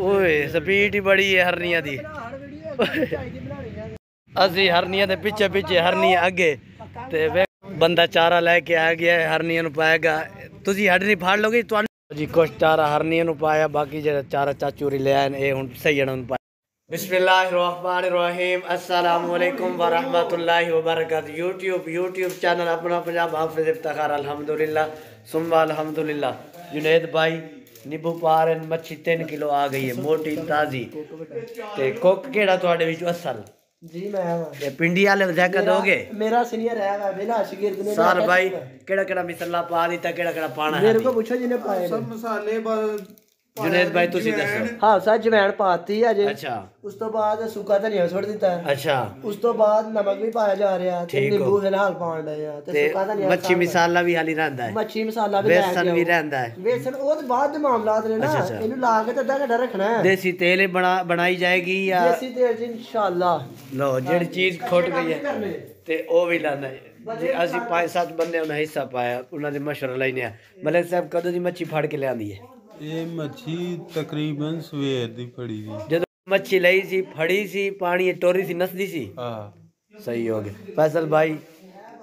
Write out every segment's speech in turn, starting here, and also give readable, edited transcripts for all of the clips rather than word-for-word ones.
ओए स्पीड ही बड़ी है हरनिया दी। असी हरनिया दे पिछे पिछे हरनिया अगे ते बंदा चारा लेके आ गया है हरनिया पाएगा। तुसी हरनी फाड़ लोगे जी कुछ चारा हरनिया पाया बाकी जो चारा चाचूरी ले आए ये हुण सही पाया। बिस्मिल्लाहिर्रहमानिर्रहीम अस्सलाम वालेकुम वरहमतुल्लाहि वबरकातुहू। यूट्यूब चैनल अपना पंजाब हाफिज इफ्तिखार अल्हम्दुलिल्लाह सुम्मा अल्हम्दुलिल्लाह। जुनेद भाई नींबू पा रहे मच्छी 3 किलो आ गई है मोटी ताजी ते कोक केड़ा तुहाडे विच असल जी मैं पिंडी वाले जाकर दोगे मेरा सीनियर है बिना शिगिर्द ने सार भाई केड़ा मसाला पा दीता केड़ा पाना है मेरे को पूछो जिन्हें पाए सब मसाले जुनेद भाई तुसी दसो। हाँ सर जवैन पाती है जी। अच्छा उस तो बाद सूखा धनिया छोड़ दिता है। अच्छा उस तो बाद नमक भी पाया जा रहा है नींबू फिलहाल पान रहे हैं ते सूखा धनिया मच्छी मसाला भी हाली रहंदा है मच्छी मसाला भी बेसन भी रहंदा है बेसन वो तो बाद दे मामलात ने ना इनु ला के अद्धा घंटा रखना है। देसी तेल बनाई जाएगी या देसी तेल इंशाल्लाह। लो जेड़ी चीज खुट गई है ते ओ भी लाना है जी। असी 5-7 बंदे उन्हें हिस्सा पाया उन्होंने मशवरा लेने मलिक साहब कदों दी मच्छी फाड़ के लियांदी है ये मच्छी तकरीबन सवेर दी फड़ी दी जब मच्छी लाई सी फड़ी सी पानी टोरी सी नसदी सी सही हो गया। फैसल भाई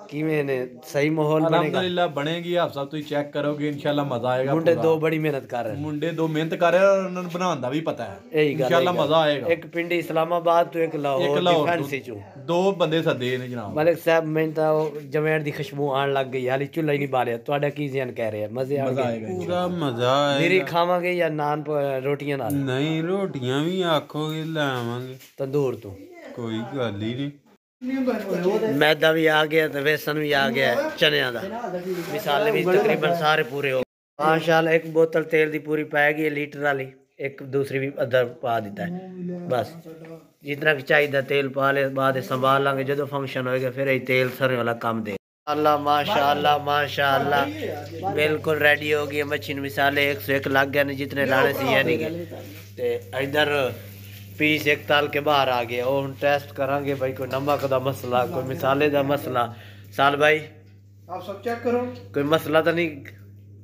किवें ने सही माहौल बनेगा अल्हम्दुलिल्लाह बनेगी। आप सब तुम चेक करोगे इंशाल्लाह मजा आएगा। मुंडे दो बड़ी मेहनत कर रहे हैं मुंडे दो मेहनत कर रहे हैं और उन्होंने बनाने दा भी पता है इंशाल्लाह मजा आएगा। एक पिंडी इस्लामाबाद तो एक लाहौर फैंसी चो दो बंदे सदे ने जनाब। मलिक साहब मैं तो जवैन दी खुशबू आन लग गई हाली चूल्हा ही नहीं बालिया तुहाडा की ज़हन कह रहे हैं मजे आएगा पूरा मजा आएगा। मेरी खावांगे या नान रोटियां नाल नहीं रोटियां भी आखोगे लावांगे तंदूर तो कोई गल ही नहीं। मैदा भी आ गया तो बेसन भी आ गया चनिया का मिसाले भी तकरीबन सारे पूरे हो माशाल्लाह। एक बोतल तेल दी पूरी पाएगी लीटर वाली एक दूसरी भी अदर पा देता है बस जितना भी चाहिए तेल पा ले बाद संभाल लांगे जो फंक्शन होएगा फिर यही तेल सर वाला काम दे। अल्लाह माशाल्लाह माशाल्लाह बिल्कुल रेडी हो गई मच्छी मिसाले 101 लग गए ने जितने लाने सी यानी ते इधर पीस एक ताल के बाहर आ गया और टेस्ट करांगे भाई कोई नमक का मसला कोई मिसाले का मसला। साल भाई आप सब चेक करो कोई मसला तो नहीं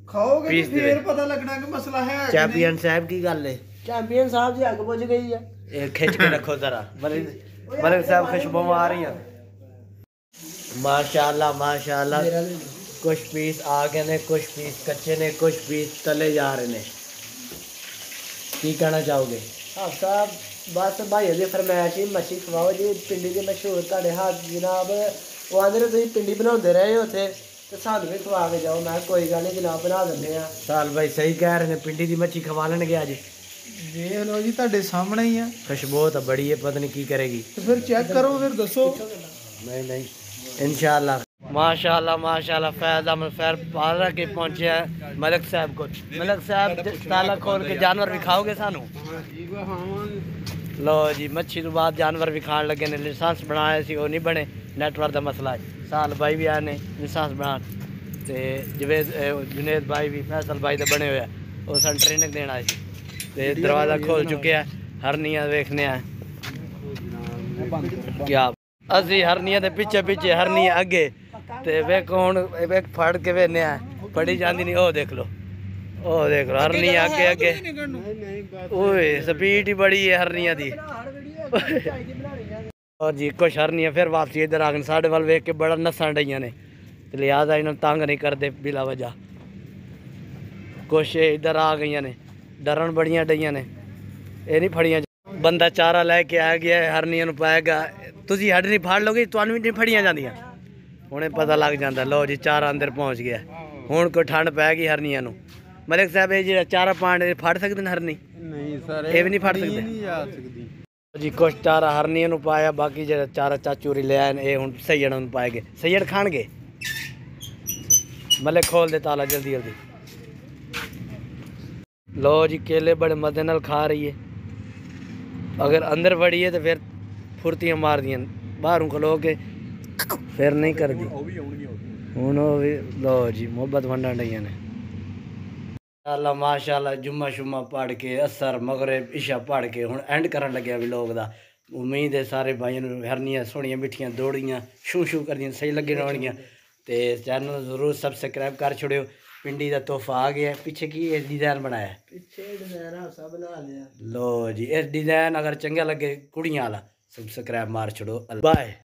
खाओगे पीस तो फिर पता लगना कि मसला है। चैंपियन साहब की गल है चैंपियन साहब जी आगे पहुंच गई है ये खिंच के रखो जरा मलिक साहब खुशबू आ रही हैं माशाल्लाह माशाल्लाह। कुछ पीस आ गए ने कुछ पीस कच्चे ने कुछ पीस तले जा रहे ने की कहना चाहोगे? हाँ साहब बस भाई जी फरमाइश ही मच्छी खवाओ जी पिंडी के मशहूर तुहाडे हाथ जनाब वो आंदे ने तुसीं पिंडी बनाते रहे उत्थे ते सानू भी खवा के जाओ। मैं कोई गल नहीं जनाब बना दिंदे आ। साल भाई सही कह रहे ने पिंडी की मच्छी खवा लेंगे आज देख लो जी ਤੁਹਾਡੇ सामने ही है खुशबू तो बड़ी है पता नहीं की करेगी तो फिर चेक करो फिर दसो। नहीं इंशाल्लाह माशाल्लाह माशाल्लाह फैज अहमद फैर पारा के पहुंचे हैं मलिक साहब को। मलिक साहब ताला खोल के जानवर भी खाओगे सानू? लो जी मच्छी तो बाद जानवर भी खान लगे ने लाइसेंस बनाए सी वो नहीं बने नेटवर्क का मसला है। साल भाई भी आए ने लाइसेंस बना ते जुनेद भाई भी फैसल भाई तो बने हुए वो सन ट्रेनिंग देना आए सी ते दरवाज़ा खोल चुके हैं हरनिया देखने हैं क्या असी हरनिया दे पिछे पिछे हरनिया अगे ते वेखो हुण वेख फड़ के वेने आ फड़ी जांदी नहीं ओ देख लो हरनिया अगे अगे ओए स्पीड ही बड़ी है हरनिया दी। और जी कुछ हरनिया फिर वापसी इधर आ गए साढ़े वाल वेख के बड़ा नसन डइयां ने ते लिहाजा इन्होंने तंग नहीं करते बिला वजह कुछ इधर आ गई ने डरन बड़ियां डइयां ने ये नहीं फड़ियां बंदा चारा लैके आ गया हरनिया पाएगा तुसी हड नहीं फाड़ लोगे तुहानू भी नहीं फड़ियां जांदियां हुणे पता लग जाता। लो जी चारा अंदर पहुँच गया हुण कोई ठंड पै गई हरनिया नू। मलिक साहब ये जो चारा पांड फड़ सकते हैं हरनी? नहीं सर ये भी नहीं फड़ सकते जी। कुछ चारा हरनिया नू पाया बाकी जो चारा चाचूरी ले आए ये हुण सैयड़ नू पाएगे सैयड़ खाणगे। मलिक खोल दे ताला जल्दी जल्दी। लो जी केले बड़े मजे नाल खा रही है अगर अंदर बड़ी है तो फिर फुर्तियाँ मार दियां बाहरों खलो के फिर नहीं कर दी हूँ लो जी मोहब्बत वंडन डइयां ने। अल्लाह माशाल्लाह जुम्मा शुम्मा पढ़ के असर मगरिब इशा पढ़ के हुण एंड करन लग्या भी लोग दा। उम्मीद है सारे भाइयों नूं हरनियां सोहणियां मिठियां दौड़ियां शू शू करदियां सही लगे रहणगियां ते चैनल जरूर सबसक्राइब कर छोड़ियो पिंडी का तोहफा आ गया है। पीछे की ये डिजाइन बनाया है, ਪਿੱਛੇ ਡਿਜ਼ਾਈਨ ਹਾਸਾ ਬਣਾ ਲਿਆ। लो जी ये डिजाइन अगर चंगा लगे कुड़ियां वाला सब्सक्राइब मार छोड़ो। बाय।